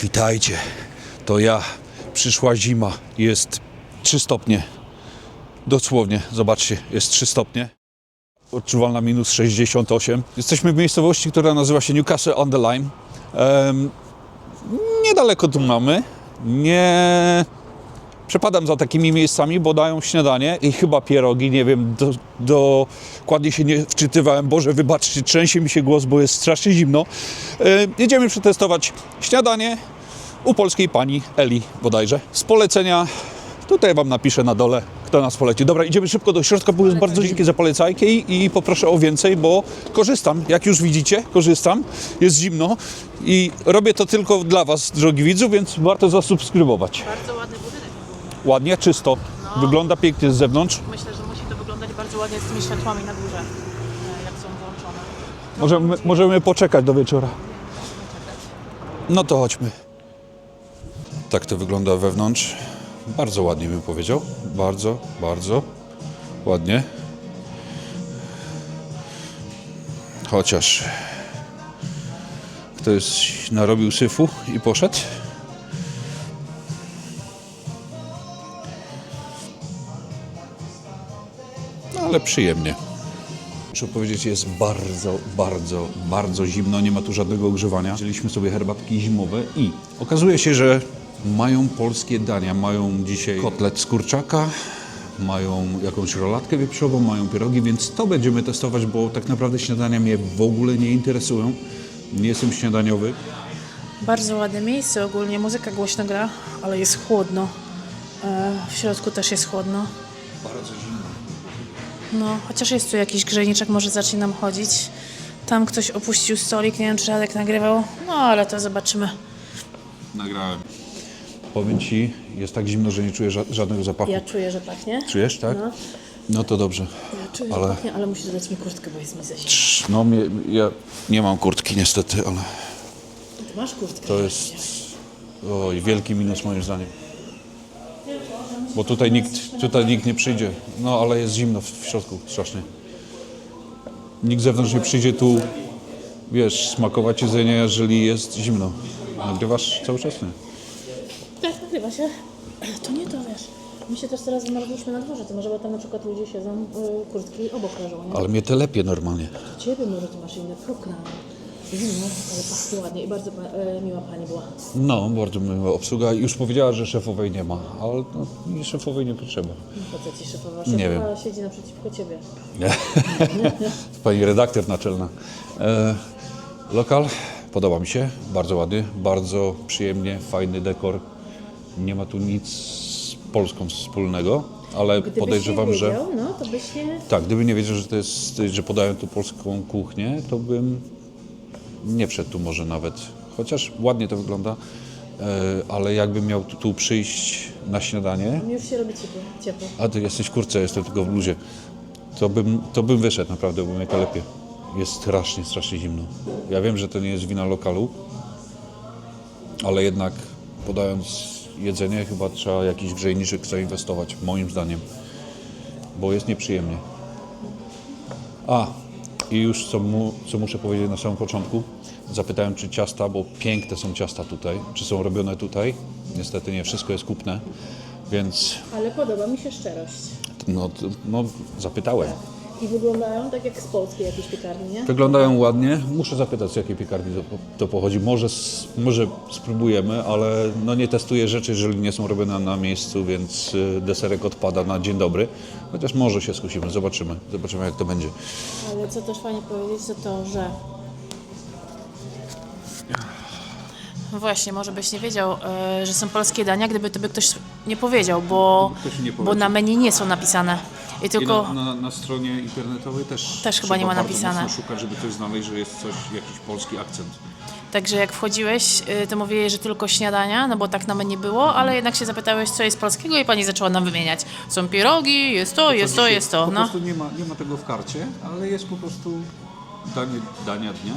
Witajcie, to ja. Przyszła zima, jest 3 stopnie. Dosłownie, zobaczcie, jest 3 stopnie. Odczuwalna minus 68. Jesteśmy w miejscowości, która nazywa się Newcastle on the Lyme. Niedaleko tu mamy. Nie przepadam za takimi miejscami, bo dają śniadanie i chyba pierogi, nie wiem, dokładnie się nie wczytywałem. Boże, wybaczcie, trzęsie mi się głos, bo jest strasznie zimno. Jedziemy przetestować śniadanie u polskiej pani Eli bodajże. Z polecenia, tutaj wam napiszę na dole, kto nas poleci. Dobra, idziemy szybko do środka, bo jest bardzo dzięki za polecajki i poproszę o więcej, bo korzystam, jak już widzicie, korzystam. Jest zimno i robię to tylko dla was, drogi widzu, więc warto zasubskrybować. Bardzo ładny budynek. Ładnie, czysto. No. Wygląda pięknie z zewnątrz. Myślę, że musi to wyglądać bardzo ładnie z tymi światłami na górze, jak są włączone. Możemy poczekać do wieczora. No to chodźmy. Tak to wygląda wewnątrz. Bardzo ładnie bym powiedział. Bardzo, bardzo ładnie. Chociaż ktoś narobił syfu i poszedł. No ale przyjemnie. Muszę powiedzieć, jest bardzo, bardzo, bardzo zimno, nie ma tu żadnego ogrzewania. Wzięliśmy sobie herbatki zimowe i okazuje się, że mają polskie dania. Mają dzisiaj kotlet z kurczaka, mają jakąś rolatkę wieprzową, mają pierogi, więc to będziemy testować, bo tak naprawdę śniadania mnie w ogóle nie interesują. Nie jestem śniadaniowy. Bardzo ładne miejsce, ogólnie muzyka głośno gra, ale jest chłodno. W środku też jest chłodno. Bardzo zimno. No, chociaż jest tu jakiś grzejniczek, może zacznie nam chodzić. Tam ktoś opuścił stolik, nie wiem czy Radek nagrywał, no ale to zobaczymy. Nagrałem. Powiem ci, jest tak zimno, że nie czuję żadnego zapachu. Ja czuję, że pachnie. Czujesz, tak? No. No to dobrze. Ja czuję, Ale- że pachnie, ale musisz dać mi kurtkę, bo jest mi za zimno. No, ja nie mam kurtki niestety, ale Ty masz kurtkę? to jest wielki minus moim zdaniem. Bo tutaj nikt nie przyjdzie. No ale jest zimno w środku strasznie. Nikt z zewnątrz nie przyjdzie tu, wiesz, smakować jedzenia, jeżeli jest zimno. Nagrywasz cały czas, nie? Tak, nagrywa się. To nie to, wiesz. My się też teraz zmarliśmy na dworze, to może bo tam na przykład ludzie siedzą, kurtki obok leżą, nie? Ale mnie telepie normalnie. Ciebie może tu masz inny program. Zimno, ale pachnie ładnie i bardzo miła pani była. No, bardzo miła obsługa. Już powiedziała, że szefowej nie ma, ale no, i szefowej nie potrzeba. Po co ci szefowa? Nie Szefowa siedzi naprzeciwko ciebie. Pani redaktor naczelna. Lokal podoba mi się, bardzo ładny, bardzo przyjemnie, fajny dekor. Nie ma tu nic z Polską wspólnego, ale Gdybyś podejrzewam, nie wiedział, że no to byś nie... tak, gdybym nie wiedział, że podają tu polską kuchnię, to bym nie wszedł tu może nawet. Chociaż ładnie to wygląda, ale jakbym miał tu przyjść na śniadanie, Mi już się robi ciepło. a ty jesteś w kurtce, jestem tylko w bluzie, to bym wyszedł naprawdę, bo mnie to lepiej. Jest strasznie, strasznie zimno. Ja wiem, że to nie jest wina lokalu, ale jednak podając jedzenie chyba trzeba jakiś grzejniczek zainwestować, moim zdaniem, bo jest nieprzyjemnie. I już co muszę powiedzieć na samym początku, zapytałem czy ciasta, bo piękne są ciasta tutaj, czy są robione tutaj. Niestety nie wszystko jest kupne, więc Ale podoba mi się szczerość. no zapytałem. I wyglądają tak jak z polskiej jakiejś piekarni, nie? Wyglądają ładnie. Muszę zapytać, z jakiej piekarni to pochodzi. Może spróbujemy, ale no nie testuję rzeczy, jeżeli nie są robione na miejscu, więc deserek odpada na dzień dobry. Chociaż może się skusimy, zobaczymy. Zobaczymy, jak to będzie. Ale co też fajnie powiedzieć, to że... Właśnie, może byś nie wiedział, że są polskie dania, gdyby tobie ktoś nie powiedział, bo na menu nie są napisane. I tylko... Na stronie internetowej też chyba nie ma napisane. Mocno szukać, żeby coś znaleźć, że jest jakiś polski akcent. Także jak wchodziłeś, to mówiłeś, że tylko śniadania, no bo tak na menu było, ale jednak się zapytałeś, co jest polskiego i pani zaczęła nam wymieniać. Są pierogi, jest to. Po No. prostu nie ma tego w karcie, ale jest po prostu dania dnia.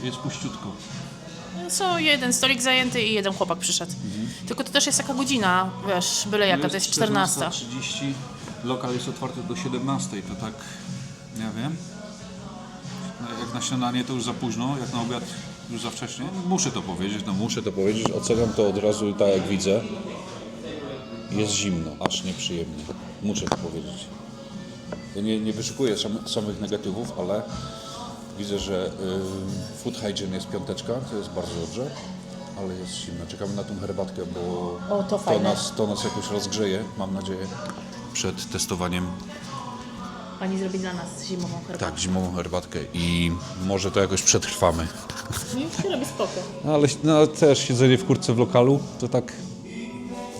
Jest puściutko. Co jeden stolik zajęty i jeden chłopak przyszedł. Tylko to też jest taka godzina, wiesz, byle jaka, to jest 14. 14:30, lokal jest otwarty do 17:00, to tak, nie wiem. Jak na śniadanie to już za późno, jak na obiad Już za wcześnie? Muszę to powiedzieć, oceniam to od razu tak jak widzę. Jest zimno, aż nieprzyjemnie. Muszę to powiedzieć. Ja nie wyszukuję samych negatywów, ale widzę, że food hygiene jest 5, to jest bardzo dobrze, ale jest zimno. Czekamy na tą herbatkę, bo O, to fajne. to nas jakoś rozgrzeje, mam nadzieję, przed testowaniem. Pani zrobi dla nas zimową herbatę. Tak, zimową herbatkę i może to jakoś przetrwamy. Mi się robi spoko. Ale też siedzenie w kurtce w lokalu, to tak...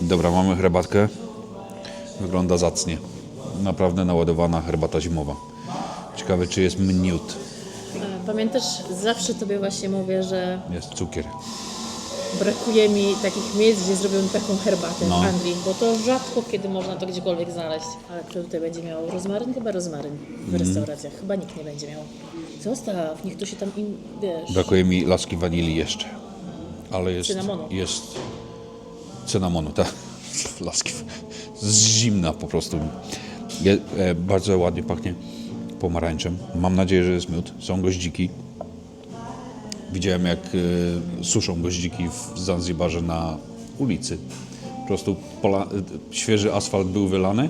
Dobra, mamy herbatkę. Wygląda zacnie. Naprawdę naładowana herbata zimowa. Ciekawe, czy jest miód. Pamiętasz, zawsze tobie właśnie mówię, że Jest cukier. brakuje mi takich miejsc, gdzie zrobią taką herbatę No. w Anglii, bo to rzadko kiedy można to gdziekolwiek znaleźć. Ale kto tutaj będzie miał rozmaryn? Chyba rozmaryn w restauracjach. Chyba nikt nie będzie miał. Zostaw, niech to się tam im, wiesz... Brakuje mi laski wanilii jeszcze. Ale jest... Cynamonu. Jest... Cynamonu, tak. Laski. Zimna po prostu. Bardzo ładnie pachnie pomarańczem. Mam nadzieję, że jest miód. Są goździki. Widziałem, jak suszą goździki w Zanzibarze na ulicy. Po prostu świeży asfalt był wylany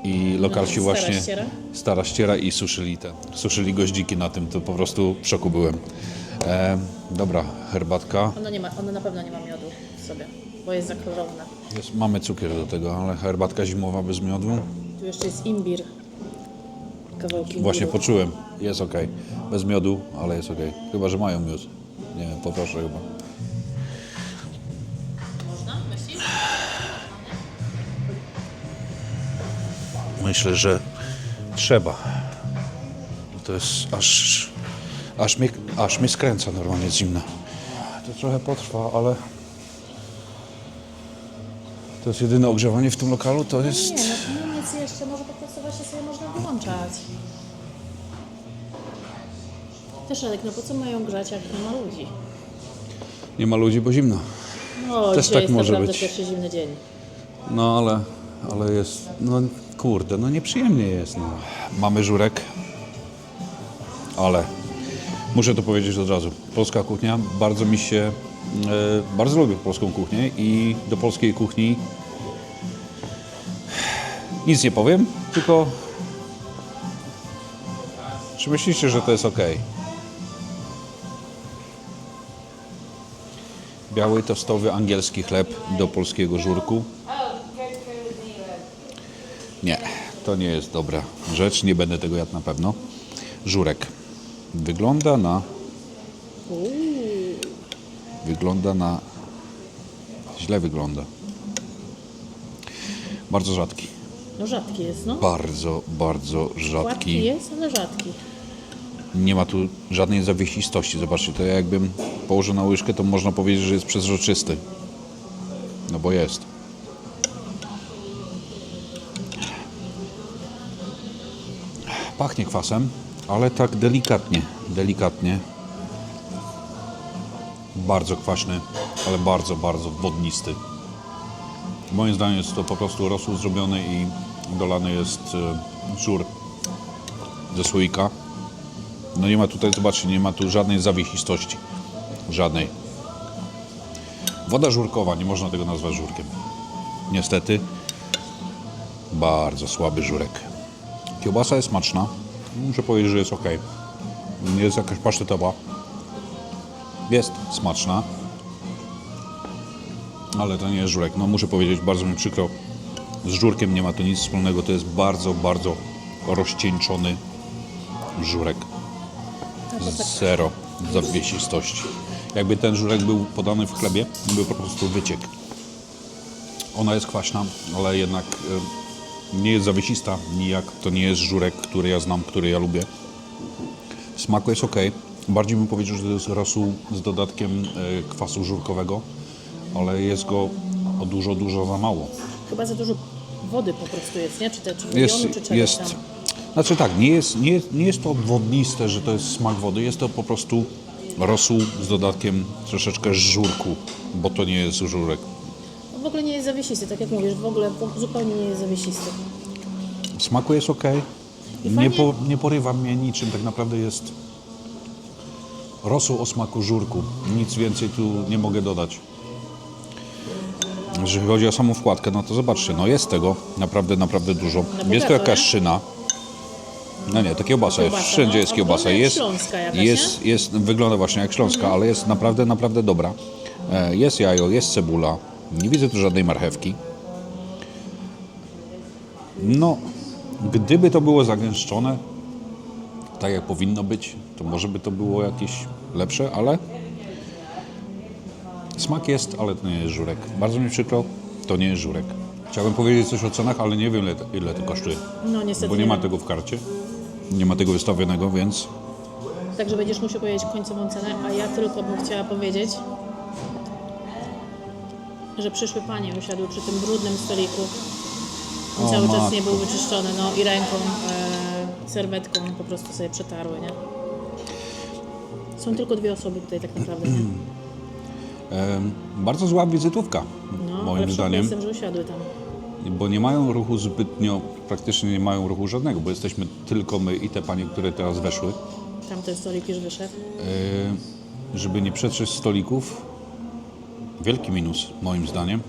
i lokalsi stara właśnie... ściera? Stara ściera i suszyli goździki na tym. To po prostu w szoku byłem. Dobra, herbatka. Ona na pewno nie ma miodu w sobie, bo jest za klarowna. Mamy cukier do tego, ale herbatka zimowa bez miodu. Tu jeszcze jest imbir. Kawałki Właśnie imbiru. poczułem. Jest ok. Bez miodu, ale jest ok. Chyba, że mają miód. Nie wiem, poproszę chyba. Można? Myślisz? Myślę, że trzeba. To jest aż mnie skręca normalnie z zimna. To trochę potrwa, ale to jest jedyne ogrzewanie w tym lokalu, to jest... Nie, no nic jeszcze, może po prostu właśnie sobie można wyłączać. Też Radek, no po co mają grzać, jak nie ma ludzi? Nie ma ludzi, bo zimno. No, Też dzisiaj tak jest może naprawdę być. pierwszy zimny dzień. No ale jest, no kurde, no nieprzyjemnie jest. No. Mamy żurek, ale muszę to powiedzieć od razu. Polska kuchnia, bardzo lubię polską kuchnię i do polskiej kuchni nic nie powiem, tylko czy myślicie, że to jest ok? Biały, tostowy, angielski chleb do polskiego żurku. Nie, to nie jest dobra rzecz, nie będę tego jadł na pewno. Żurek. Wygląda na... Źle wygląda. Bardzo rzadki. No rzadki jest, no. Bardzo, bardzo Gładki rzadki. jest, ale rzadki. Nie ma tu żadnej zawiesistości. Zobaczcie, to jakbym położył na łyżkę, to można powiedzieć, że jest przezroczysty. No bo jest. Pachnie kwasem, ale tak delikatnie. Bardzo kwaśny, ale bardzo, bardzo wodnisty. Moim zdaniem jest to po prostu rosół zrobiony i dolany jest żur ze słoika. No nie ma tutaj, zobaczcie, nie ma tu żadnej zawiesistości. Żadnej. Woda żurkowa, nie można tego nazwać żurkiem. Niestety, bardzo słaby żurek. Kiełbasa jest smaczna. Muszę powiedzieć, że jest ok. Nie jest jakaś pasztetowa. Jest smaczna. Ale to nie jest żurek. No muszę powiedzieć, bardzo mi przykro. Z żurkiem nie ma to nic wspólnego. To jest bardzo, bardzo rozcieńczony żurek. Zero zawiesistości. Jakby ten żurek był podany w chlebie, by po prostu wyciekł. Ona jest kwaśna, ale jednak nie jest zawiesista nijak. To nie jest żurek, który ja znam, który ja lubię. W smaku jest ok. Bardziej bym powiedział, że to jest rosół z dodatkiem kwasu żurkowego, ale jest go o dużo, dużo za mało. Chyba za dużo wody po prostu jest, nie? Czy bulionu, czy czegoś tam. Znaczy tak, nie jest to wodniste, że to jest smak wody, jest to po prostu rosół z dodatkiem troszeczkę żurku, bo to nie jest żurek. No w ogóle nie jest zawiesisty, tak jak mówisz, w ogóle zupełnie nie jest zawiesisty. W smaku jest ok. I fajnie- Nie porywa mnie niczym, tak naprawdę jest Rosół o smaku żurku. Nic więcej tu nie mogę dodać. Jeżeli chodzi o samą wkładkę, no to zobaczcie, no jest tego naprawdę, naprawdę dużo. Jest to jakaś szyna. No nie, to kiełbasa jest. Wszędzie jest kiełbasa. Jest śląska jakaś, jest, wygląda właśnie jak śląska, ale jest naprawdę, naprawdę dobra. Jest jajo, jest cebula. Nie widzę tu żadnej marchewki. No, gdyby to było zagęszczone, tak jak powinno być, to może by to było jakieś lepsze, ale smak jest, ale to nie jest żurek. Bardzo mi przykro, to nie jest żurek. Chciałbym powiedzieć coś o cenach, ale nie wiem ile to kosztuje, No niestety bo nie ma tego w karcie. Nie ma tego wystawionego, więc Także będziesz musiał powiedzieć końcową cenę, a ja tylko bym chciała powiedzieć, że przyszłe panie usiadły przy tym brudnym stoliku. On O, cały czas matko. nie był wyczyszczony, no i ręką, serwetką po prostu sobie przetarły, nie? Są tylko dwie osoby tutaj tak naprawdę, nie? bardzo zła wizytówka, No, ale moim w szoku zdaniem. jestem, że usiadły tam. Bo nie mają ruchu zbytnio, praktycznie nie mają ruchu żadnego, bo jesteśmy tylko my i te panie, które teraz weszły. Tamten stolik już wyszedł. Żeby nie przetrzeć stolików, wielki minus, moim zdaniem.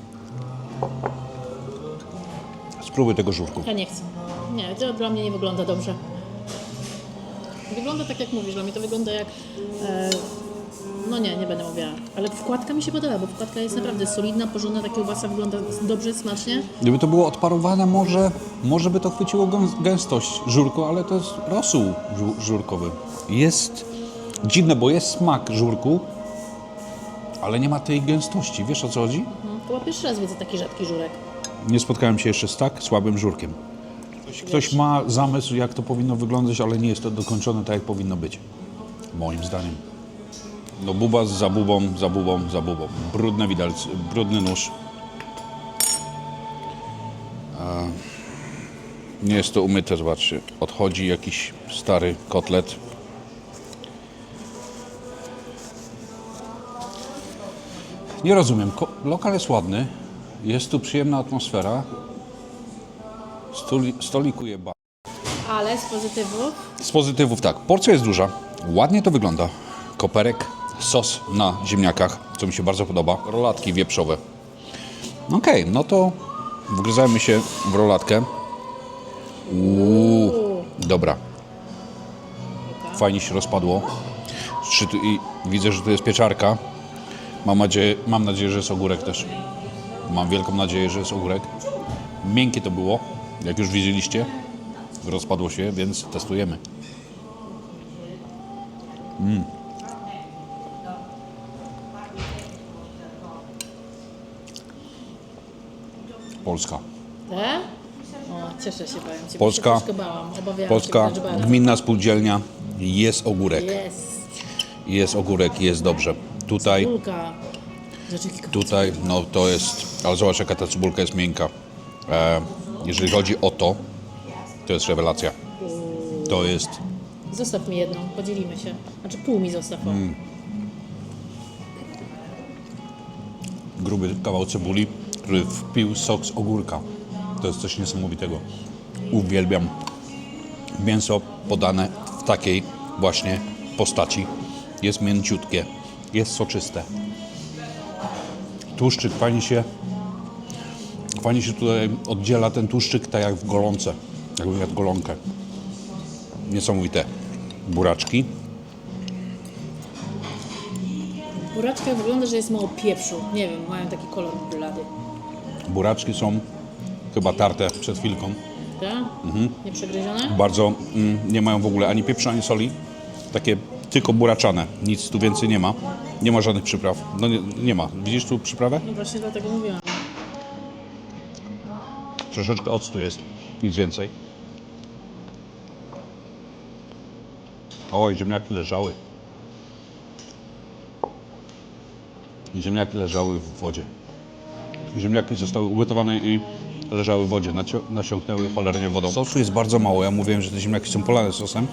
Spróbuj tego żurku. Ja nie chcę. Nie, to dla mnie nie wygląda dobrze. Wygląda tak jak mówisz, dla mnie to wygląda jak... no nie będę mówiła. Ale wkładka mi się podoba, bo wkładka jest naprawdę solidna, porządna, ta kiełbasa wygląda dobrze, smacznie. Gdyby to było odparowane, może by to chwyciło gęstość żurku, ale to jest rosół żurkowy. Jest dziwne, bo jest smak żurku, ale nie ma tej gęstości. Wiesz, o co chodzi? Chyba pierwszy raz widzę taki rzadki żurek. Nie spotkałem się jeszcze z tak słabym żurkiem. Ktoś ma zamysł, jak to powinno wyglądać, ale nie jest to dokończone tak, jak powinno być. Moim zdaniem. No buba za bubą, za bubą, za bubą. Brudne widelce, brudny nóż. Nie jest to umyte, zobaczcie. Odchodzi jakiś stary kotlet. Nie rozumiem. Lokal jest ładny. Jest tu przyjemna atmosfera. Stolikuje bar. Ale z pozytywów? Z pozytywów tak. Porcja jest duża. Ładnie to wygląda. Koperek, sos na ziemniakach, co mi się bardzo podoba. Rolatki wieprzowe. Okej, no to wgryzajmy się w rolatkę. Dobra. Fajnie się rozpadło. I widzę, że tu jest pieczarka. Mam nadzieję, że jest ogórek też. Mam wielką nadzieję, że jest ogórek. Miękkie to było, jak już widzieliście. Rozpadło się, więc testujemy. Polska. Tak? O, cieszę się, powiem Ci. Polska. Bo się troszkę bałam. Obawiałam Polska, się wręcz bardzo. gminna spółdzielnia, jest ogórek. Jest. Jest ogórek, jest dobrze. Tutaj, Cebulka. no to jest, ale zobacz jaka ta cebulka jest miękka. Jeżeli chodzi o to jest rewelacja. To jest, Zostaw mi jedną, podzielimy się. Znaczy pół mi zostaw. O. gruby kawał cebuli, który wpił sok z ogórka. To jest coś niesamowitego. Uwielbiam mięso podane w takiej właśnie postaci. Jest mięciutkie, jest soczyste. Tłuszczyk fajnie się tutaj oddziela ten tłuszczyk, tak jak w golonce. Jakbym jadł golonkę. Niesamowite. Buraczki. Buraczka wygląda, że jest mało pieprzu. Nie wiem, mają taki kolor blady. Buraczki są chyba tarte przed chwilką. Tak? Nie przegryzione? Bardzo nie mają w ogóle ani pieprzu, ani soli. Takie tylko buraczane. Nic tu więcej nie ma. Nie ma żadnych przypraw. No nie ma. Widzisz tu przyprawę? No właśnie dlatego mówiłam. Troszeczkę octu jest. Nic więcej. Oj, ziemniaki leżały. Ziemniaki leżały w wodzie. Ziemniaki zostały ugotowane i leżały w wodzie. Nasiąknęły cholernie wodą. Sosu jest bardzo mało. Ja mówiłem, że te ziemniaki są polane sosem,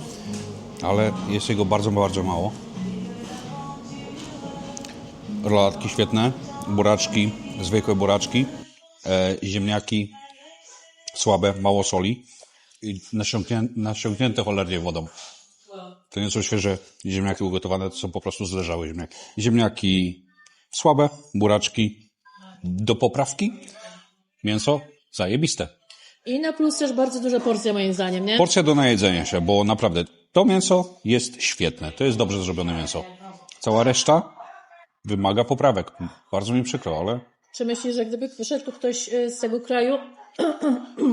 ale jest jego bardzo, bardzo mało. Rolatki świetne. Buraczki, zwykłe buraczki. Ziemniaki słabe, mało soli i nasiąknięte cholernie wodą. To nie są świeże ziemniaki ugotowane, to są po prostu zleżałe ziemniaki. Ziemniaki słabe, buraczki do poprawki, mięso zajebiste. I na plus też bardzo duża porcja moim zdaniem, nie? Porcja do najedzenia się, bo naprawdę to mięso jest świetne. To jest dobrze zrobione mięso. Cała reszta wymaga poprawek. Bardzo mi przykro, ale... Czy myślisz, że gdyby wyszedł tu ktoś z tego kraju,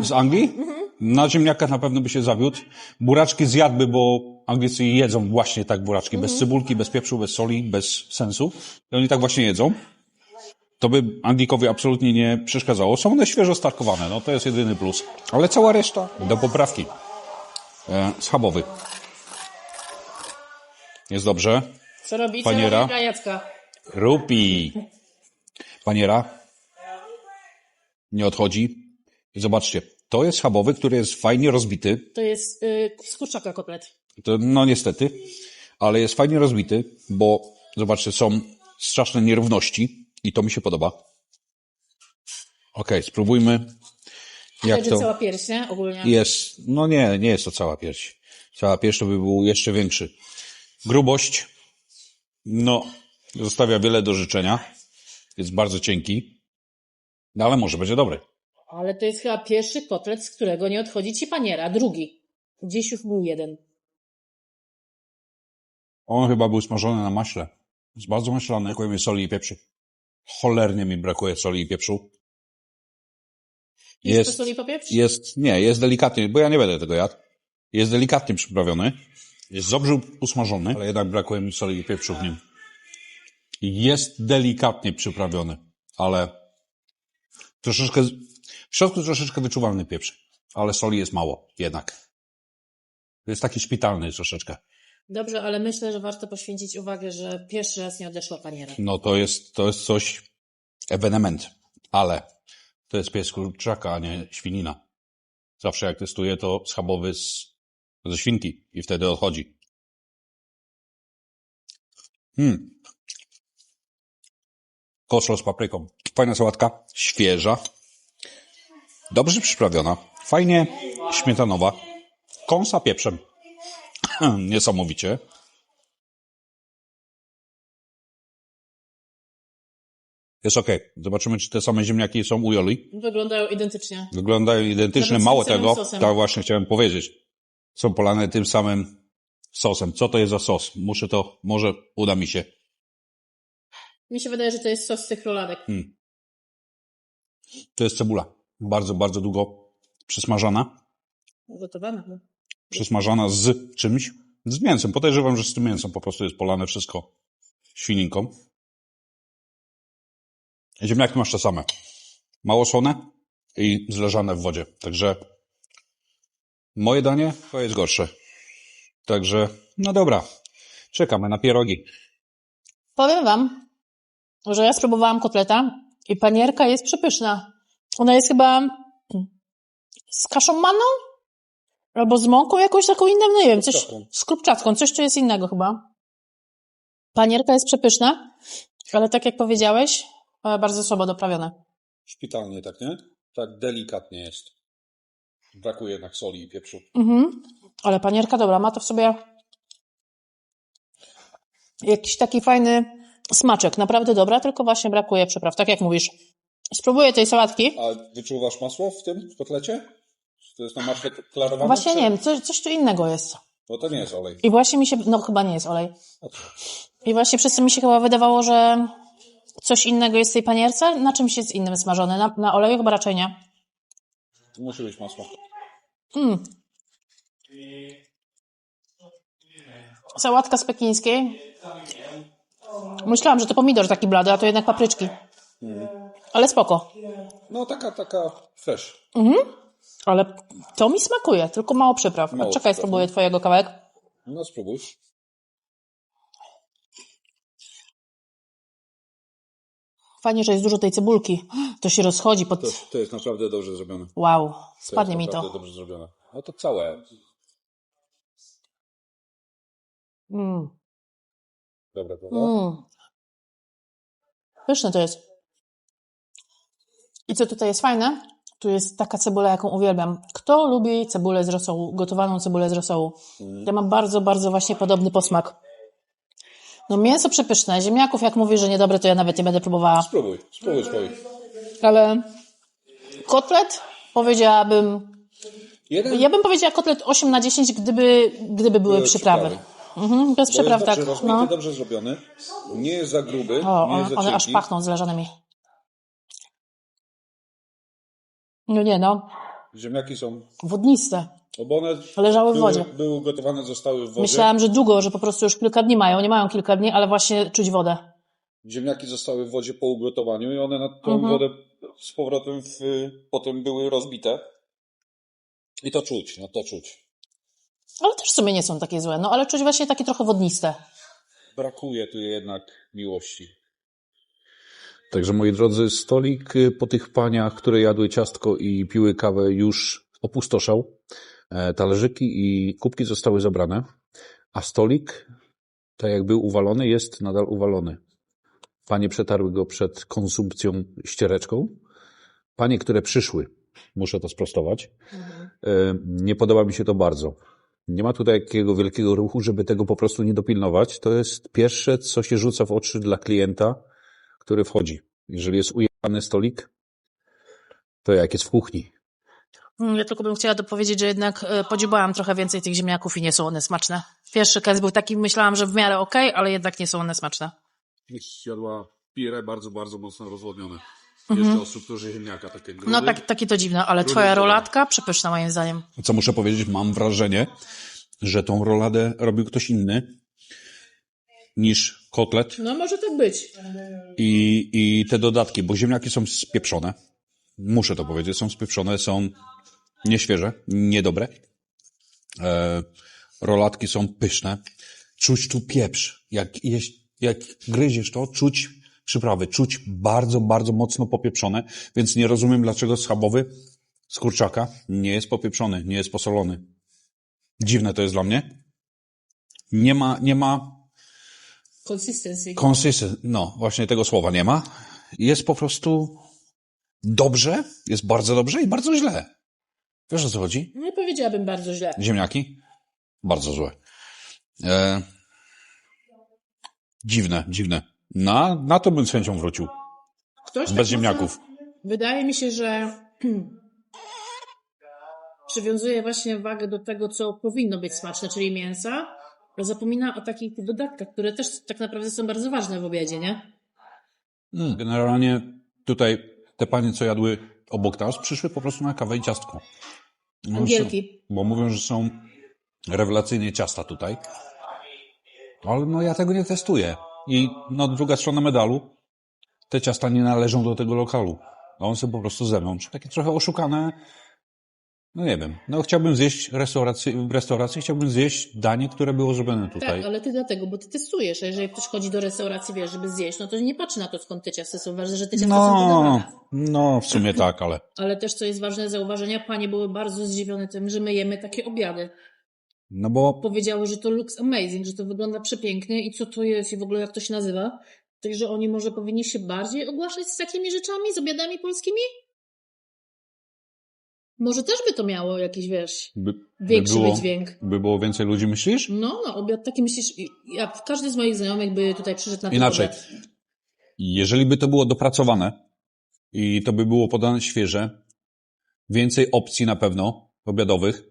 Z Anglii? Na ziemniakach na pewno by się zawiódł. Buraczki zjadłby, bo Anglicy jedzą właśnie tak buraczki. Bez cebulki, bez pieprzu, bez soli, bez sensu. I oni tak właśnie jedzą. To by Anglikowi absolutnie nie przeszkadzało. Są one świeżo starkowane, no to jest jedyny plus. Ale cała reszta do poprawki. Schabowy. Jest dobrze. co robi Paniera? celownika Jacka? Rupi. Paniera. Nie odchodzi. I zobaczcie, to jest schabowy, który jest fajnie rozbity. To jest z kurczaka kotlet. To, no niestety, ale jest fajnie rozbity, bo zobaczcie, są straszne nierówności i to mi się podoba. Okej, spróbujmy. Jak Będzie to cała pierś, nie? Ogólnie. jest? No nie jest to cała pierś. Cała pierś to by był jeszcze większy. Grubość, no, zostawia wiele do życzenia. Jest bardzo cienki, no ale może będzie dobry. Ale to jest chyba pierwszy kotlet, z którego nie odchodzi ci paniera. Drugi. Gdzieś już był jeden. On chyba był smażony na maśle. Jest bardzo maślany. Brakuje mi soli i pieprzu. Cholernie mi brakuje soli i pieprzu. Jest to soli popieprz? Jest delikatnie, bo ja nie będę tego jadł. Jest delikatnie przyprawiony. Jest dobrze usmażony, ale jednak brakuje mi soli i pieprzu w nim. Jest delikatnie przyprawiony, ale troszeczkę, w środku troszeczkę wyczuwalny pieprz, ale soli jest mało jednak. Jest taki szpitalny troszeczkę. Dobrze, ale myślę, że warto poświęcić uwagę, że pierwszy raz nie odeszła paniera. No to jest coś, ewenement, ale to jest pies kurczaka, a nie świnina. Zawsze jak testuję, to schabowy ze świnki i wtedy odchodzi. Koszlo z papryką. Fajna sałatka, świeża, dobrze przyprawiona, fajnie śmietanowa, kąsa pieprzem. Niesamowicie. Jest okej. Zobaczymy, czy te same ziemniaki są u Joli. Wyglądają identycznie. Wyglądają identyczne. Nawet z Mało tym samym tego, sosem. tak właśnie chciałem powiedzieć. Są polane tym samym sosem. Co to jest za sos? Może uda mi się. Mi się wydaje, że to jest sos z tych roladek. To jest cebula. Bardzo, bardzo długo przysmażana. Ugotowana. Przysmażana z czymś. Z mięsem. Podejrzewam, że z tym mięsem po prostu jest polane wszystko świninką. Ziemniaki masz te same. Mało słone i zleżane w wodzie. Także moje danie to jest gorsze. Także, no dobra. Czekamy na pierogi. Powiem wam, że ja spróbowałam kotleta i panierka jest przepyszna. Ona jest chyba z kaszą manną? Albo z mąką jakąś taką inną, no nie wiem, coś z krupczatką, coś tu jest innego chyba. Panierka jest przepyszna, ale tak jak powiedziałeś, bardzo słabo doprawione. Szpitalnie, tak, nie? Tak delikatnie jest. Brakuje jednak soli i pieprzu. Ale panierka dobra, ma to w sobie jakiś taki fajny smaczek. Naprawdę dobra, tylko właśnie brakuje przypraw, tak jak mówisz. Spróbuję tej sałatki. A wyczuwasz masło w tym kotlecie? To jest na maśle klarowane? Właśnie nie wiem, coś tu innego jest. No to nie jest olej. I właśnie mi się, no chyba nie jest olej. I właśnie przez to mi się chyba wydawało, że coś innego jest w tej panierce. Na czymś jest innym smażony? Na oleju chyba raczej nie. Musi być masło. Sałatka z pekińskiej. Myślałam, że to pomidor taki blady, a to jednak papryczki. Ale spoko. No taka fresh. Ale to mi smakuje, tylko mało przypraw. Mało Czekaj, przypraw, spróbuję twojego kawałek. No spróbuj. Fajnie, że jest dużo tej cebulki. To się rozchodzi pod... To jest naprawdę dobrze zrobione. Wow, spadnie mi to. naprawdę dobrze zrobione. No to całe. Dobra, prawda? Pyszne to jest. I co tutaj jest fajne? Tu jest taka cebula, jaką uwielbiam. Kto lubi cebulę z rosołu, gotowaną cebulę z rosołu? Ja mam bardzo, bardzo właśnie podobny posmak. No mięso przepyszne. Ziemniaków, jak mówisz, że niedobre, to ja nawet nie będę próbowała. Spróbuj swoich. Ale kotlet powiedziałabym... Jeden? Ja bym powiedziała kotlet 8 na 10, gdyby były przyprawy. Bez przypraw, tak. No. Dobrze zrobiony. Nie jest za gruby, O, nie jest za one aż cienki. pachną zleżonymi. No nie, no. Ziemniaki są... Wodniste. Bo one Leżały w wodzie. były ugotowane, zostały w wodzie. Myślałam, że długo, że po prostu już kilka dni mają. Nie mają kilka dni, ale właśnie czuć wodę. Ziemniaki zostały w wodzie po ugotowaniu i one na tą wodę z powrotem potem były rozbite. I to czuć, to czuć. Ale też w sumie nie są takie złe. No ale czuć właśnie takie trochę wodniste. Brakuje tu jednak miłości. Także moi drodzy, stolik po tych paniach, które jadły ciastko i piły kawę, już opustoszał. Talerzyki i kubki zostały zabrane, a stolik, tak jak był uwalony, jest nadal uwalony. Panie przetarły go przed konsumpcją ściereczką. Panie, które przyszły, muszę to sprostować, nie podoba mi się to bardzo. Nie ma tutaj jakiego wielkiego ruchu, żeby tego po prostu nie dopilnować. To jest pierwsze, co się rzuca w oczy dla klienta, który wchodzi. Jeżeli jest ujechany stolik, to jak jest w kuchni. Ja tylko bym chciała dopowiedzieć, że jednak podziubałam trochę więcej tych ziemniaków i nie są one smaczne. Pierwszy kęs był taki, myślałam, że w miarę okej, ale jednak nie są one smaczne. Jadła pire bardzo, bardzo mocno rozwodnione. Jeszcze o strukturze ziemniaka, takie gruby. No takie to dziwne, ale twoja rolatka przepyszna moim zdaniem. Co muszę powiedzieć, mam wrażenie, że tą roladę robił ktoś inny niż kotlet No może tak być. i te dodatki, bo ziemniaki są spieprzone. Muszę to powiedzieć, są spieprzone, są nieświeże, niedobre. Rolatki są pyszne. Czuć tu pieprz. Jak gryziesz to, czuć przyprawy, czuć bardzo, bardzo mocno popieprzone, więc nie rozumiem, dlaczego schabowy z kurczaka nie jest popieprzony, nie jest posolony. Dziwne to jest dla mnie. Nie ma Consistency. no, właśnie tego słowa nie ma. Jest po prostu dobrze, jest bardzo dobrze i bardzo źle. Wiesz, o co chodzi? Nie powiedziałabym bardzo źle. Ziemniaki? Bardzo złe. Dziwne. Na to bym z chęcią wrócił. Ktoś Bez ziemniaków. Wydaje mi się, że przywiązuje właśnie wagę do tego, co powinno być smaczne, czyli mięsa, a zapomina o takich dodatkach, które też tak naprawdę są bardzo ważne w obiedzie, nie? Generalnie tutaj te panie, co jadły obok nas, przyszły po prostu na kawę i ciastko. Angielki. Bo mówią, że są rewelacyjne ciasta tutaj. Ale no ja tego nie testuję. I no druga strona medalu, te ciasta nie należą do tego lokalu. A one są po prostu z zewnątrz. Takie trochę oszukane. No nie wiem. No chciałbym zjeść w restauracji chciałbym zjeść danie, które było zrobione tutaj. Tak, ale ty dlatego, bo ty testujesz. A jeżeli ktoś chodzi do restauracji, wiesz, żeby zjeść, no to nie patrzy na to, skąd te ciasta są. Ważne, że te ciasta są podawane. No, w sumie tak, ale... Ale też, co jest ważne zauważenia, panie były bardzo zdziwione tym, że my jemy takie obiady. No bo Powiedziały, że to looks amazing, że to wygląda przepięknie i co to jest i w ogóle jak to się nazywa. Także oni może powinni się bardziej ogłaszać z takimi rzeczami, z obiadami polskimi? Może też by to miało jakiś, wiesz, większy wydźwięk. By było więcej ludzi, myślisz? No, obiad taki myślisz, każdy z moich znajomych by tutaj przyszedł na ten Inaczej. obiad. Jeżeli by to było dopracowane i to by było podane świeże, więcej opcji na pewno obiadowych,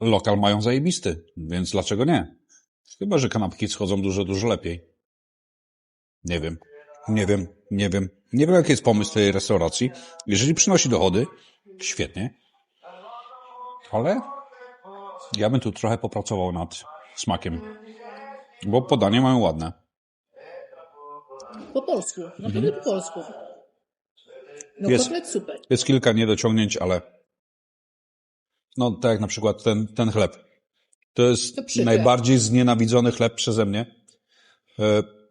lokal mają zajebisty, więc dlaczego nie? Chyba że kanapki schodzą dużo, dużo lepiej. Nie wiem. Nie wiem, jaki jest pomysł tej restauracji. Jeżeli przynosi dochody, świetnie. Ale ja bym tu trochę popracował nad smakiem. Bo podanie mają ładne. Po polsku, naprawdę po polsku. No Jest. kotlet super. Jest kilka niedociągnięć, ale no tak jak na przykład ten chleb. To jest To najbardziej znienawidzony chleb przeze mnie.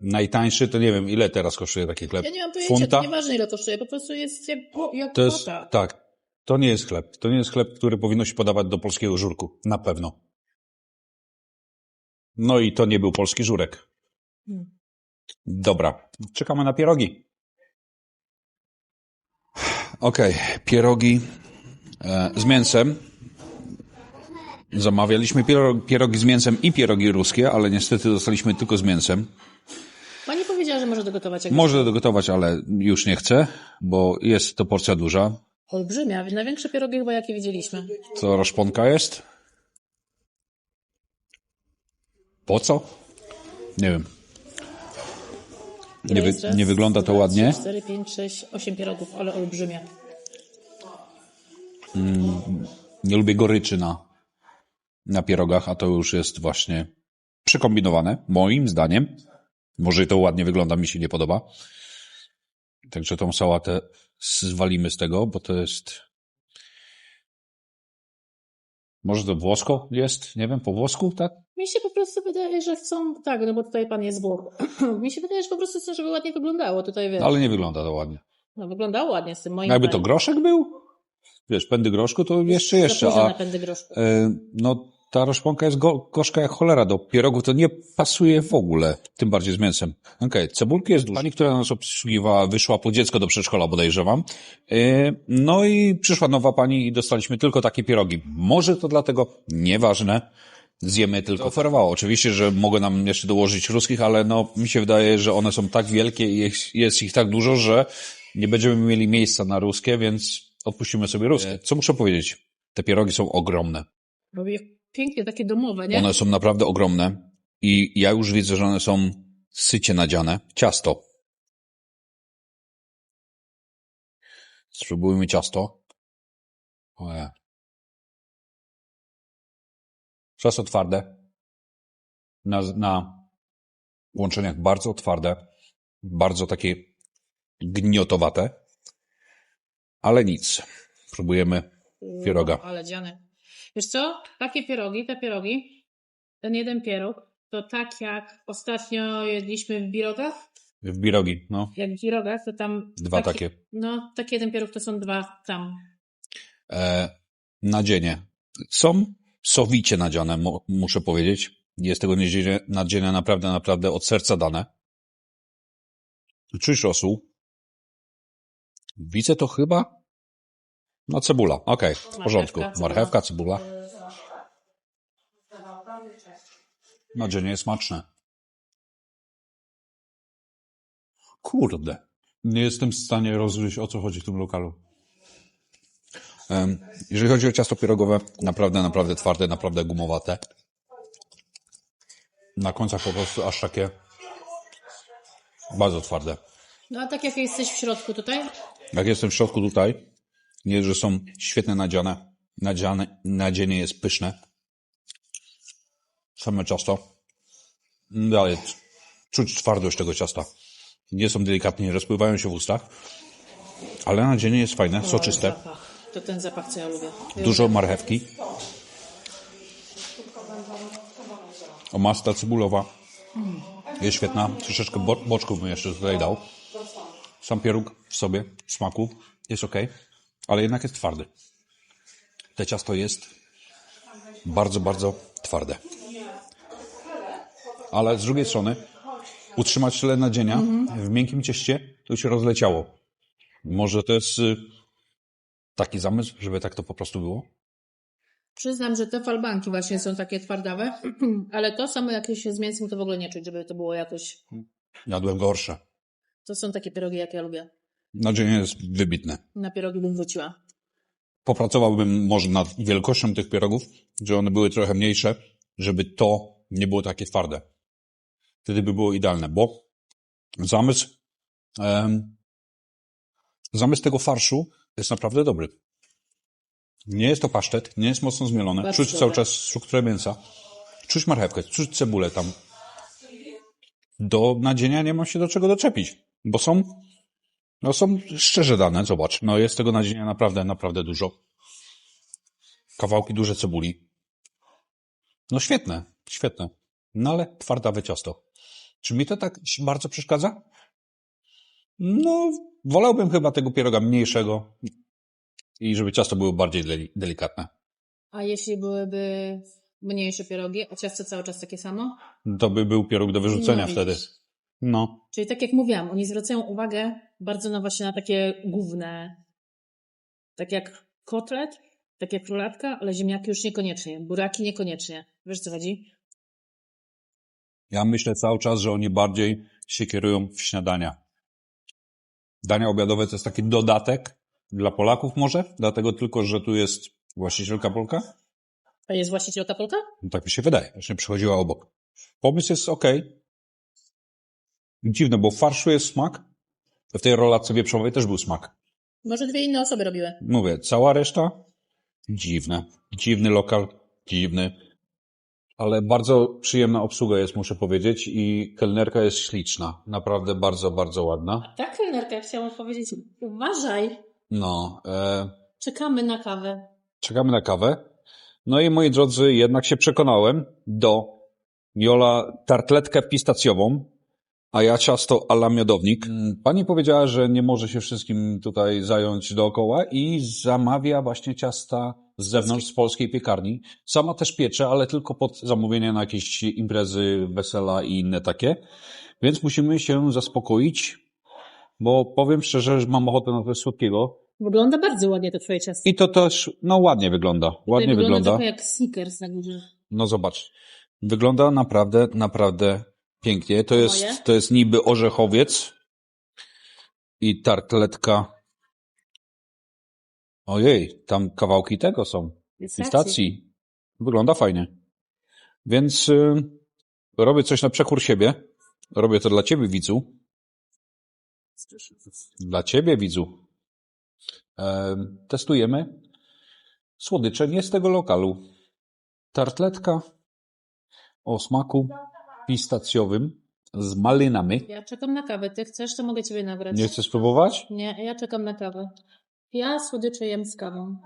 Najtańszy, to nie wiem, ile teraz kosztuje taki chleb. Ja nie mam pojęcia, to nieważne ile kosztuje, po prostu jest jak To jest, pata. tak, to nie jest chleb. To nie jest chleb, który powinno się podawać do polskiego żurku. Na pewno. No i to nie był polski żurek. Dobra, czekamy na pierogi. Okej, pierogi z mięsem. Zamawialiśmy pierogi z mięsem i pierogi ruskie, ale niestety dostaliśmy tylko z mięsem. Pani powiedziała, że może dogotować. Jak Może dogotować, ale już nie chcę, bo jest to porcja duża. Olbrzymia. Największe pierogi chyba jakie widzieliśmy. Co roszponka jest? Po co? Nie wiem. Nie wygląda to ładnie. 4, 5, 6, 8 pierogów, ale olbrzymie. Nie lubię goryczy na pierogach, a to już jest właśnie przekombinowane, moim zdaniem. Może to ładnie wygląda, mi się nie podoba. Także tą sałatę zwalimy z tego, bo to jest... Może to włosko jest? Nie wiem, po włosku, tak? Mi się po prostu wydaje, że chcą... Tak, no bo tutaj pan jest Włoch. Mi się wydaje, że po prostu chcą, żeby ładnie wyglądało. Tutaj wiesz. Ale nie wygląda to ładnie. No wyglądało ładnie z tym moim Jakby to zdaniem. groszek był? Wiesz, pędy groszku to jeszcze. Za późno A na pędy groszku. no ta roszponka jest gorzka jak cholera. Do pierogów to nie pasuje w ogóle. Tym bardziej z mięsem. Okej, cebulki jest dużo. Pani, która nas obsługiwała, wyszła po dziecko do przedszkola, podejrzewam. No i przyszła nowa pani i dostaliśmy tylko takie pierogi. Może to dlatego, nieważne. Zjemy tylko. Oferowało. Oczywiście, że mogę nam jeszcze dołożyć ruskich, ale no mi się wydaje, że one są tak wielkie i jest ich tak dużo, że nie będziemy mieli miejsca na ruskie, więc odpuścimy sobie ruskie. Co muszę powiedzieć? Te pierogi są ogromne. Robię pięknie, takie domowe, nie? One są naprawdę ogromne i ja już widzę, że one są sycie nadziane. Ciasto. Spróbujmy ciasto. Oje. Ciasto twarde. Na łączeniach bardzo twarde. Bardzo takie gniotowate. Ale nic. Próbujemy pieroga. Ale dziany. Wiesz co? Takie pierogi, te pierogi, ten jeden pieróg, to tak jak ostatnio jedliśmy w birogach. W birogi, no. Jak w birogach, to tam... Dwa takie. No, taki jeden pieróg to są dwa tam. Nadzienie. Są sowicie nadziane, muszę powiedzieć. Jest tego nadzienia naprawdę od serca dane. Czuć rosół. Widzę to chyba... No cebula, okej, w porządku. Marchewka, cebula. Nadzienie jest smaczne. Kurde. Nie jestem w stanie rozgryźć, o co chodzi w tym lokalu. Jeżeli chodzi o ciasto pierogowe, naprawdę twarde, naprawdę gumowate. Na końcach po prostu aż takie bardzo twarde. No a tak jak jesteś w środku tutaj? Jak jestem w środku tutaj, jest, że są świetnie nadziane. Nadzienie jest pyszne. Same ciasto. Dalej, czuć twardość tego ciasta. Nie są delikatnie, rozpływają się w ustach. Ale nadzienie jest fajne, soczyste. Zapach. To ten zapach, co ja lubię. Dużo marchewki. Masta cebulowa. Jest świetna. Troszeczkę boczków bym jeszcze tutaj dał. Sam pieróg w sobie, w smaku, jest ok, ale jednak jest twardy. Te ciasto jest bardzo twarde. Ale z drugiej strony utrzymać tyle nadzienia w miękkim cieście, to się rozleciało. Może to jest taki zamysł, żeby tak to po prostu było? Przyznam, że te falbanki właśnie są takie twardawe, ale to samo jakieś z mięsem to w ogóle nie czuć, żeby to było jakoś... Jadłem gorsze. To są takie pierogi, jak ja lubię. Nadzienie jest wybitne. Na pierogi bym wróciła. Popracowałbym może nad wielkością tych pierogów, że one były trochę mniejsze, żeby to nie było takie twarde. Wtedy by było idealne, bo zamysł tego farszu jest naprawdę dobry. Nie jest to pasztet, nie jest mocno zmielone. Bardzo Czuć dobre. cały czas strukturę mięsa. Czuć marchewkę, czuć cebulę tam. Do nadzienia nie mam się do czego doczepić, bo są szczerze dane, zobacz. No jest tego nadzienia naprawdę dużo. Kawałki duże cebuli. No świetne. No ale twardawe ciasto. Czy mi to tak bardzo przeszkadza? No, wolałbym chyba tego pieroga mniejszego i żeby ciasto było bardziej delikatne. A jeśli byłyby mniejsze pierogi, a ciasto cały czas takie samo? To by był pieróg do wyrzucenia No, wtedy. widzisz. No. Czyli tak jak mówiłam, oni zwracają uwagę bardzo właśnie na takie główne Tak jak kotlet, tak jak królatka, ale ziemniaki już niekoniecznie. Buraki niekoniecznie. Wiesz, co chodzi? Ja myślę cały czas, że oni bardziej się kierują w śniadania. Dania obiadowe to jest taki dodatek dla Polaków może, dlatego tylko, że tu jest właścicielka Polka. A jest właścicielka Polka? No tak mi się wydaje, właśnie przychodziła obok. Pomysł jest okej. Dziwne, bo w farszu jest smak. W tej rolatce wieprzowej też był smak. Może dwie inne osoby robiły. Mówię, cała reszta dziwne. Dziwny lokal, dziwny. Ale bardzo przyjemna obsługa jest, muszę powiedzieć, i kelnerka jest śliczna. Naprawdę bardzo, bardzo ładna. Tak, kelnerka, chciałam powiedzieć, uważaj, No, czekamy na kawę. czekamy na kawę. No i moi drodzy, jednak się przekonałem do Jola tartletkę pistacjową, a ja ciasto a la miodownik. Pani powiedziała, że nie może się wszystkim tutaj zająć dookoła i zamawia właśnie ciasta z zewnątrz, z polskiej piekarni. Sama też piecze, ale tylko pod zamówienie na jakieś imprezy, wesela i inne takie. Więc musimy się zaspokoić, bo powiem szczerze, że mam ochotę na coś słodkiego. Wygląda bardzo ładnie to twoje ciasto. I to też, no ładnie wygląda. Ładnie wygląda. trochę jak Snickers na górze. No zobacz. Wygląda naprawdę, naprawdę pięknie. Moje? To jest niby orzechowiec i tartletka. Ojej, tam kawałki tego są. Pistacji. Wygląda fajnie. Więc robię coś na przekór siebie. Robię to dla ciebie, widzu. Dla ciebie, widzu. Testujemy słodycze nie z tego lokalu. Tartletka o smaku pistacjowym z malynami. Ja czekam na kawę. Ty chcesz, to mogę ciebie nagrać. Nie chcesz spróbować? Nie, ja czekam na kawę. Ja słodycze jem z kawą.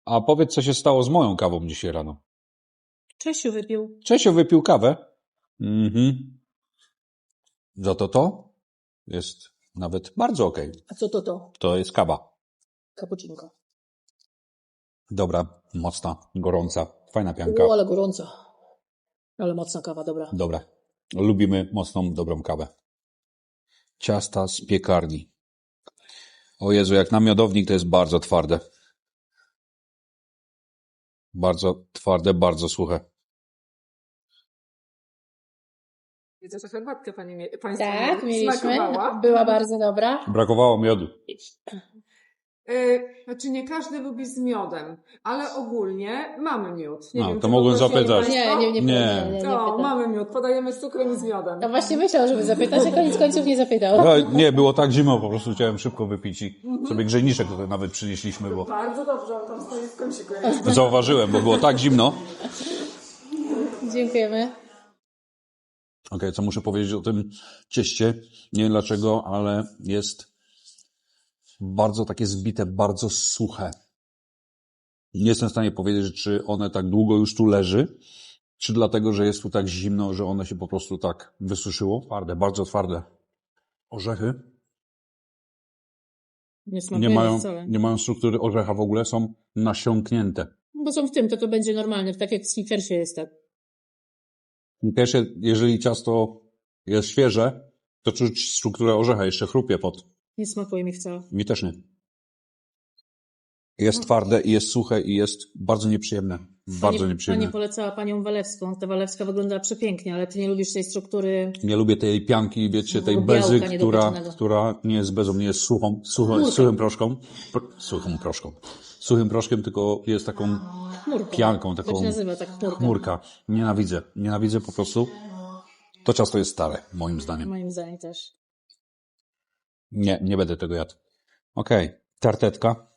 A powiedz, co się stało z moją kawą dzisiaj rano. Czesiu wypił. Czesio wypił kawę. Mhm. Za to jest nawet bardzo okej. A co to? To jest kawa. Cappuccinko. Dobra, mocna, gorąca, fajna pianka. Ale gorąco. Ale mocna kawa, dobra. Dobra. Lubimy mocną, dobrą kawę. Ciasta z piekarni. O Jezu, jak na miodownik to jest bardzo twarde. Bardzo twarde, bardzo suche. Widzę, że herbatkę Państwu Tak, mieliśmy. smakowała. Była bardzo dobra. Brakowało miodu. Znaczy nie każdy lubi z miodem, ale ogólnie mamy miód. Nie No, wiem, to czy mogłem poprosili zapytać. państwo? Nie To, pytam. mamy miód, podajemy z cukrem i z miodem. No właśnie myślał, żeby zapytać, a koniec końców nie zapytał. No, nie, było tak zimno, po prostu chciałem szybko wypić i sobie grzejniczek tutaj nawet przynieśliśmy, bo Bardzo dobrze, on tam stoi w kąciku. jak- zauważyłem, bo było tak zimno. Dziękujemy. Okej, co muszę powiedzieć o tym cieście? Nie wiem dlaczego, ale jest bardzo takie zbite, bardzo suche. Nie jestem w stanie powiedzieć, czy one tak długo już tu leży, czy dlatego, że jest tu tak zimno, że one się po prostu tak wysuszyło. Twarde, bardzo twarde. Orzechy Nie smakuje wcale. nie mają struktury orzecha w ogóle, są nasiąknięte. Bo są w tym, to będzie normalne. Tak jak w Snickersie jest tak. Też jeżeli ciasto jest świeże, to czuć strukturę orzecha, jeszcze chrupie pod. Nie smakuje mi wcale. Mi też nie. Jest twarde i jest suche i jest bardzo nieprzyjemne. Bardzo nieprzyjemne. Pani polecała panią Walewską. Ta Walewska wygląda przepięknie, ale ty nie lubisz tej struktury. Nie lubię tej pianki, wiecie, tej Białka bezy, niedopieczonego. która nie jest bezą, nie jest suchym proszkiem, tylko jest taką Chmurką. pianką, To taką się nazywa tak chmurka. chmurka. Nienawidzę po prostu. To ciasto jest stare, moim zdaniem. Moim zdaniem też. Nie będę tego jadł. Okej, tartetka.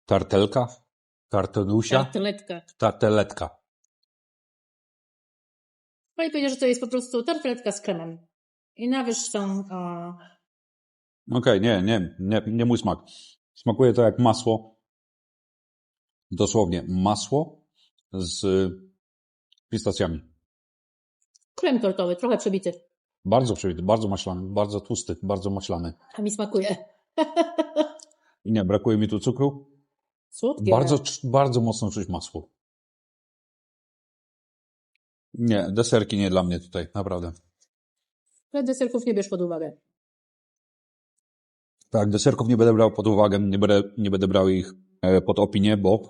Tartelka? Tartelusia? Tarteletka. Pani powiedziała, że to jest po prostu tarteletka z kremem. I na wierzch są... Okej, nie mój smak. Smakuje to jak masło. Dosłownie masło z pistacjami. krem tortowy, trochę przebity. Bardzo przebity, bardzo maślany, bardzo tłusty, bardzo maślany. A mi smakuje. I nie, brakuje mi tu cukru. Słodkie. Bardzo mocno czuć masło. Nie, deserki nie dla mnie tutaj, naprawdę. Ale deserków nie bierz pod uwagę. Tak, deserków nie będę brał pod uwagę, nie będę brał ich pod opinię, bo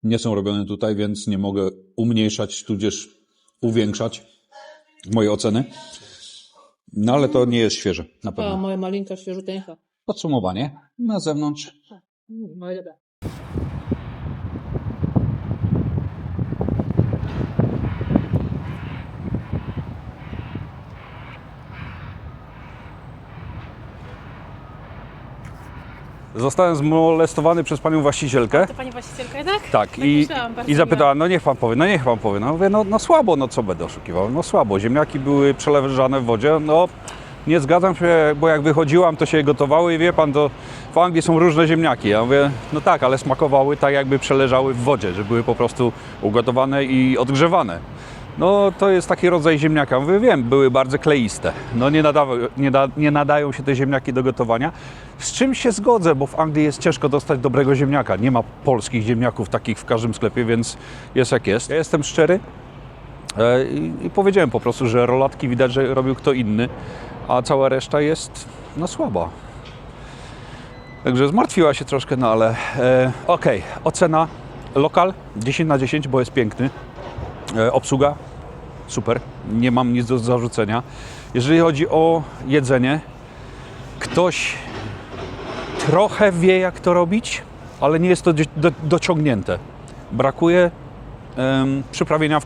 nie są robione tutaj, więc nie mogę umniejszać, tudzież uwiększać moje oceny. No ale to nie jest świeże, na pewno. moja malinka świeżuteńka. Podsumowanie na zewnątrz. Moje dobre. Zostałem zmolestowany przez panią właścicielkę. To pani właścicielka jednak? Tak, myślałam, bardzo i zapytała, no niech pan powie, No mówię, no słabo, no co będę oszukiwał, no słabo. Ziemniaki były przeleżane w wodzie, no nie zgadzam się, bo jak wychodziłam, to się je gotowały i wie pan, to w Anglii są różne ziemniaki. Ja mówię, no tak, ale smakowały tak, jakby przeleżały w wodzie, że były po prostu ugotowane i odgrzewane. No to jest taki rodzaj ziemniaka. Mówię, wiem, były bardzo kleiste. No nie nadają się te ziemniaki do gotowania. Z czym się zgodzę, bo w Anglii jest ciężko dostać dobrego ziemniaka. Nie ma polskich ziemniaków takich w każdym sklepie, więc jest jak jest. Ja jestem szczery i powiedziałem po prostu, że rolatki widać, że robił kto inny, a cała reszta jest no słaba. Także zmartwiła się troszkę, no ale okej. Ocena lokal 10 na 10, bo jest piękny. Obsługa super, nie mam nic do zarzucenia. Jeżeli chodzi o jedzenie, ktoś trochę wie, jak to robić, ale nie jest to dociągnięte. Brakuje przyprawienia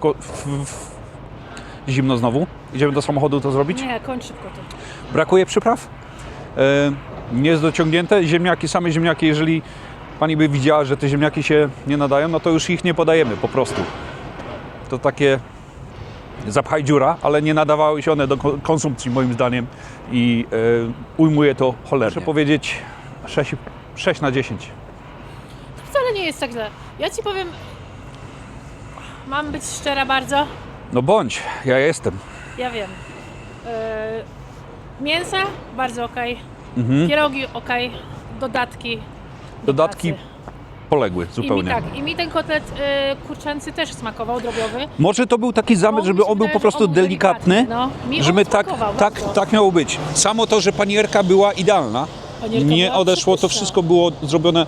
zimno znowu. Idziemy do samochodu to zrobić? Nie, kończ szybko to. Brakuje przypraw. Nie jest dociągnięte. Ziemniaki, same ziemniaki, jeżeli pani by widziała, że te ziemniaki się nie nadają, no to już ich nie podajemy po prostu. To takie zapchaj dziura, ale nie nadawały się one do konsumpcji moim zdaniem i ujmuje to cholernie. Muszę powiedzieć 6 na 10. Wcale nie jest tak źle. Ja ci powiem, mam być szczera bardzo. No bądź, ja jestem. Ja wiem. Mięsa bardzo okej. Pierogi okej. Dodatki. do Dodatki pracy. poległy zupełnie. I mi ten kotlet kurczęcy też smakował, drobiowy. Może to był taki zamysł, żeby on był po prostu delikatny, No, mi on żeby smakował bardzo. tak miało być. Samo to, że panierka była idealna, Panierka nie była odeszło, to przepyszna. wszystko było zrobione,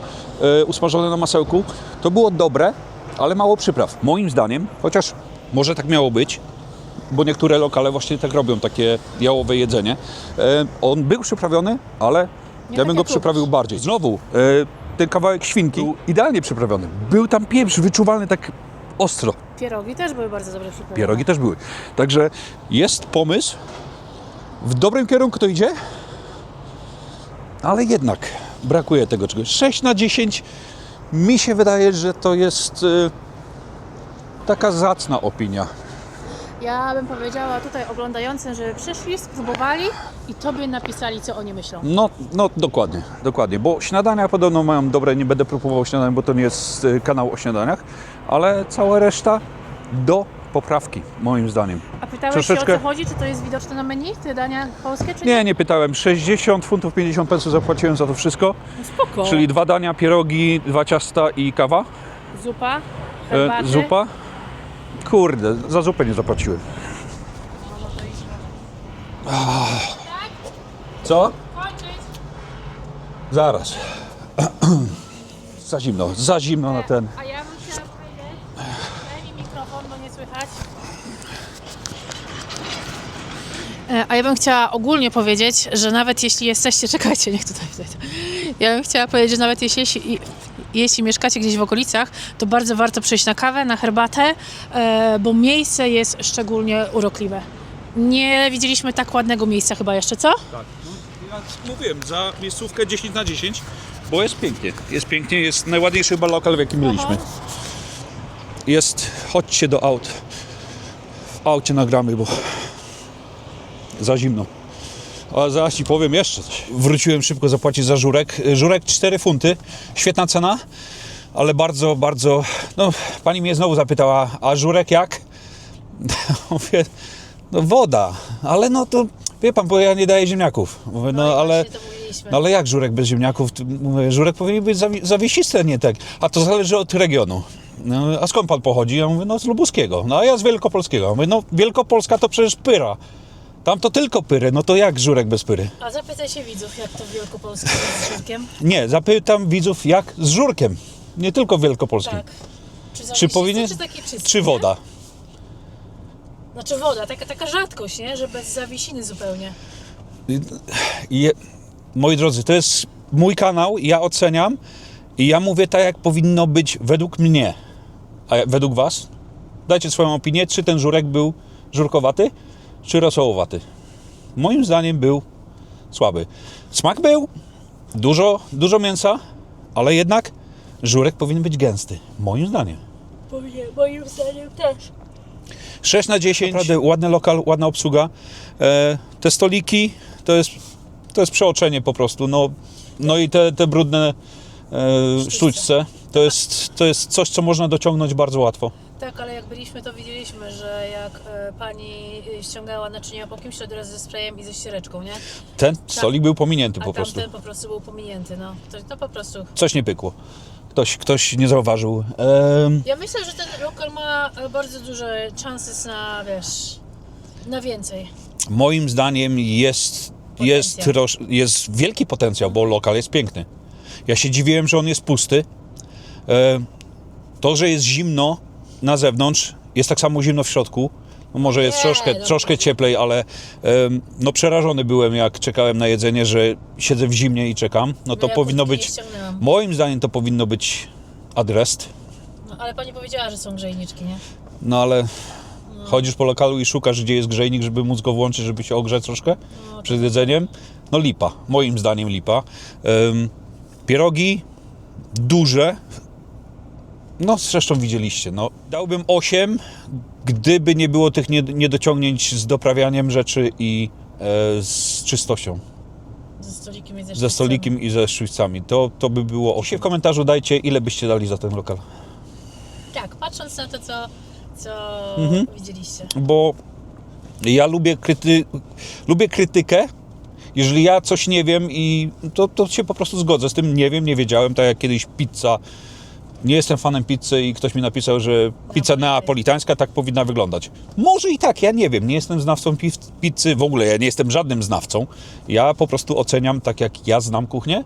usmażone na masełku. To było dobre, ale mało przypraw. Moim zdaniem, chociaż może tak miało być, bo niektóre lokale właśnie tak robią, takie jałowe jedzenie. On był przyprawiony, ale ja bym tak go jak przyprawił lubisz. bardziej. Znowu, ten kawałek świnki był idealnie przyprawiony. Był tam pieprz wyczuwalny tak ostro. Pierogi też były bardzo dobre przyprawy. Pierogi też były. Także jest pomysł. W dobrym kierunku to idzie, ale jednak brakuje tego czegoś. 6 na 10 mi się wydaje, że to jest taka zacna opinia. Ja bym powiedziała tutaj oglądającym, żeby przyszli, spróbowali i tobie napisali, co oni myślą. No dokładnie, bo śniadania podobno mają dobre, nie będę próbował śniadań, bo to nie jest kanał o śniadaniach, ale cała reszta do poprawki, moim zdaniem. A pytałeś Troszeczkę- się, o co chodzi? Czy to jest widoczne na menu, te dania polskie, czy nie? Nie pytałem. 60 funtów 50 pensów zapłaciłem za to wszystko, Spoko. czyli 2 dania, pierogi, 2 ciasta i kawa. Zupa, herbaty. Zupa. Kurde, za zupę nie zapłaciłem. Co? Kończyć. Zaraz. Za zimno na ten. A ja bym chciała powiedzieć, daj mi mikrofon, bo nie słychać. A ja bym chciała ogólnie powiedzieć, że nawet jeśli jesteście, czekajcie, niech tutaj wejdę. Ja bym chciała powiedzieć, że nawet jeśli mieszkacie gdzieś w okolicach, to bardzo warto przyjść na kawę, na herbatę, bo miejsce jest szczególnie urokliwe. Nie widzieliśmy tak ładnego miejsca chyba jeszcze, co? Tak, ja mówiłem, za miejscówkę 10 na 10, bo jest pięknie. Jest pięknie, jest najładniejszy chyba lokal, w jakim byliśmy. Chodźcie do aut. W aucie nagramy, bo za zimno. A zaraz ci powiem jeszcze coś. Wróciłem szybko zapłacić za żurek. Żurek 4 funty, świetna cena, ale bardzo, bardzo... No, pani mnie znowu zapytała, a żurek jak? Mówię, no woda, ale no to wie pan, bo ja nie daję ziemniaków. Mówię, ale jak żurek bez ziemniaków? Mówię, żurek powinien być zawiesisty, nie tak. A to zależy od regionu. No, a skąd pan pochodzi? Ja mówię, no z lubuskiego. No a ja z Wielkopolskiego. Mówię, no Wielkopolska to przecież pyra. Tam to tylko pyry, no to jak żurek bez pyry? A zapytaj się widzów, jak to w Wielkopolsce jest z żurkiem. Nie, zapytam widzów jak z żurkiem, nie tylko w wielkopolskim. Tak. Czy Czy zawiesisty, powinien, czy taki czysty, czy nie? woda? Znaczy woda, taka rzadkość, nie? Że bez zawiesiny zupełnie. Je, moi drodzy, to jest mój kanał, ja oceniam i ja mówię tak, jak powinno być według mnie. A według was? Dajcie swoją opinię, czy ten żurek był żurkowaty, czy rosołowaty. Moim zdaniem był słaby. Smak był, dużo mięsa, ale jednak żurek powinien być gęsty. Moim zdaniem. Powinien, moim zdaniem też. 6 na 10, naprawdę ładny lokal, ładna obsługa. Te stoliki to jest przeoczenie po prostu. No i te brudne sztućce to jest coś, co można dociągnąć bardzo łatwo. Tak, ale jak byliśmy, to widzieliśmy, że jak pani ściągała naczynia po kimś, to od razu ze sprayem i ze ściereczką, nie? Ten stolik był pominięty A po prostu. tamten po prostu był pominięty, no. To po prostu... Coś nie pykło. Ktoś nie zauważył. Ja myślę, że ten lokal ma bardzo duże szanse na, wiesz, na więcej. Moim zdaniem jest wielki potencjał, bo lokal jest piękny. Ja się dziwiłem, że on jest pusty. To, że jest zimno na zewnątrz, jest tak samo zimno w środku. No może jest troszkę cieplej, ale no przerażony byłem, jak czekałem na jedzenie, że siedzę w zimnie i czekam. No to ja powinno kurtki być, nie ściągnęłam. moim zdaniem to powinno być adrest. No, ale pani powiedziała, że są grzejniczki, nie? No ale chodzisz po lokalu i szukasz, gdzie jest grzejnik, żeby móc go włączyć, żeby się ogrzać troszkę przed jedzeniem. No lipa, moim zdaniem lipa. Pierogi duże. No zresztą widzieliście. No, dałbym 8, gdyby nie było tych niedociągnięć z doprawianiem rzeczy i z czystością. Ze stolikiem i ze sztućcami. To by było 8. W komentarzu dajcie, ile byście dali za ten lokal. Tak, patrząc na to, co widzieliście. Bo ja lubię krytykę. Jeżeli ja coś nie wiem i to się po prostu zgodzę z tym. Nie wiem, nie wiedziałem. Tak jak kiedyś pizza. Nie jestem fanem pizzy i ktoś mi napisał, że pizza neapolitańska tak powinna wyglądać. Może i tak, ja nie wiem. Nie jestem znawcą pizzy. W ogóle ja nie jestem żadnym znawcą. Ja po prostu oceniam tak, jak ja znam kuchnię.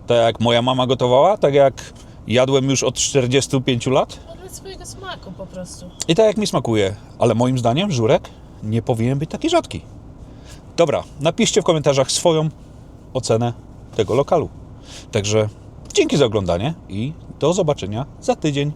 Tak jak moja mama gotowała. Tak jak jadłem już od 45 lat. Dla swojego smaku po prostu. I tak jak mi smakuje. Ale moim zdaniem żurek nie powinien być taki rzadki. Dobra, napiszcie w komentarzach swoją ocenę tego lokalu. Także dzięki za oglądanie i do zobaczenia za tydzień.